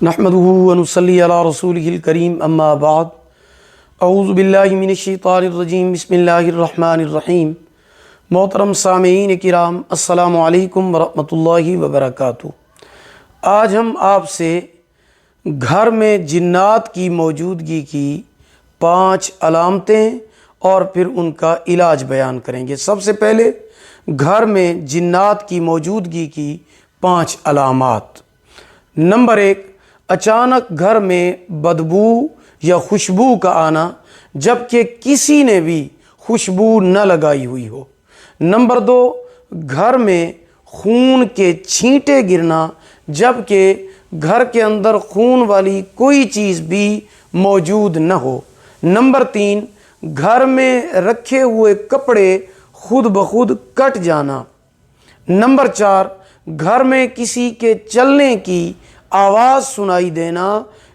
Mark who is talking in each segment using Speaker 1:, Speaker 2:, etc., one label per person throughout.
Speaker 1: نحمده ونصلي على رسوله الكريم اما بعد اعوذ باللہ من الشیطان الرجیم بسم اللہ الرحمن الرحیم۔ محترم سامعین کرام، السلام علیکم ورحمۃ اللہ وبرکاتہ۔ آج ہم آپ سے گھر میں جنات کی موجودگی کی 5 علامتیں اور پھر ان کا علاج بیان کریں گے۔ سب سے پہلے گھر میں جنات کی موجودگی کی 5 علامات۔ نمبر 1، اچانک گھر میں بدبو یا خوشبو کا آنا جبکہ کسی نے بھی خوشبو نہ لگائی ہوئی ہو۔ نمبر 2، گھر میں خون کے چھینٹے گرنا جبکہ گھر کے اندر خون والی کوئی چیز بھی موجود نہ ہو۔ نمبر 3، گھر میں رکھے ہوئے کپڑے خود بخود کٹ جانا۔ نمبر 4، گھر میں کسی کے چلنے کی آواز سنائی دینا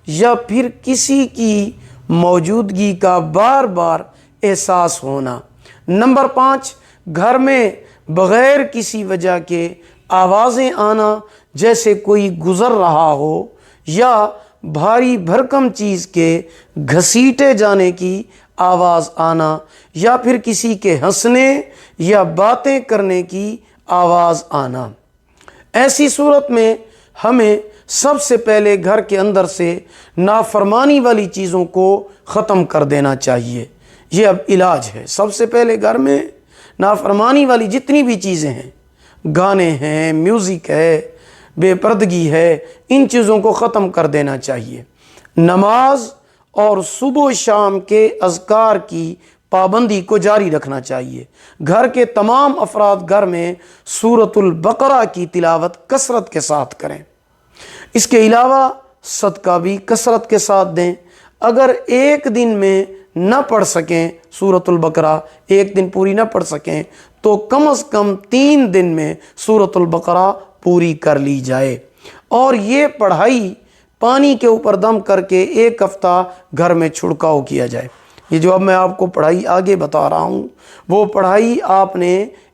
Speaker 1: یا پھر کسی کی موجودگی کا بار بار احساس ہونا۔ نمبر 5، گھر میں بغیر کسی وجہ کے آوازیں آنا جیسے کوئی گزر رہا ہو یا بھاری بھرکم چیز کے گھسیٹے جانے کی آواز آنا یا پھر کسی کے ہنسنے یا باتیں کرنے کی آواز آنا۔ ایسی صورت میں ہمیں سب سے پہلے گھر کے اندر سے نافرمانی والی چیزوں کو ختم کر دینا چاہیے۔ یہ اب علاج ہے۔ سب سے پہلے گھر میں نافرمانی والی جتنی بھی چیزیں ہیں، گانے ہیں، میوزک ہے، بے پردگی ہے، ان چیزوں کو ختم کر دینا چاہیے۔ نماز اور صبح و شام کے اذکار کی پابندی کو جاری رکھنا چاہیے۔ گھر کے تمام افراد گھر میں سورۃ البقرہ کی تلاوت کثرت کے ساتھ کریں۔ اس کے علاوہ صدقہ بھی کثرت کے ساتھ دیں۔ اگر ایک دن میں نہ پڑھ سکیں سورۃ البقرہ، ایک دن پوری نہ پڑھ سکیں تو کم از کم 3 دن میں سورۃ البقرہ پوری کر لی جائے۔ اور یہ پڑھائی پانی کے اوپر دم کر کے 1 ہفتہ گھر میں چھڑکاؤ کیا جائے۔ یہ جو اب میں آپ کو پڑھائی آگے بتا رہا ہوں، وہ پڑھائی آپ نے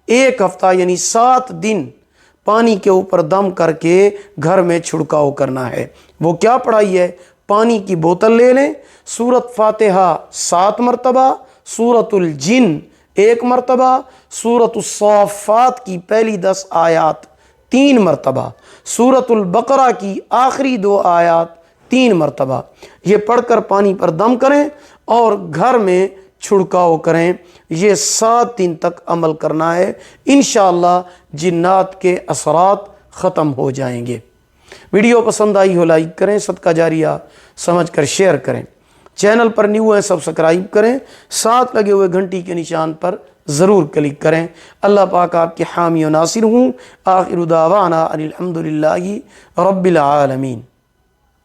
Speaker 1: 1 ہفتہ یعنی 7 دن پانی کے اوپر دم کر کے گھر میں چھڑکاؤ کرنا ہے۔ وہ کیا پڑھائی ہے؟ پانی کی بوتل لے لیں، سورۃ فاتحہ 7 مرتبہ، سورۃ الجن 1 مرتبہ، سورۃ الصافات کی پہلی 10 آیات 3 مرتبہ، سورۃ البقرہ کی آخری 2 آیات 3 مرتبہ، یہ پڑھ کر پانی پر دم کریں اور گھر میں چھڑکاؤ کریں۔ یہ 7 دن تک عمل کرنا ہے۔ انشاءاللہ جنات کے اثرات ختم ہو جائیں گے۔ ویڈیو پسند آئی ہو لائک کریں، صدقہ جاریہ سمجھ کر شیئر کریں۔ چینل پر نیو ہیں سبسکرائب کریں، ساتھ لگے ہوئے گھنٹی کے نشان پر ضرور کلک کریں۔ اللہ پاک آپ کے حامی و ناصر ہوں۔ آخر دعوانا ان الحمدللہ رب العالمین۔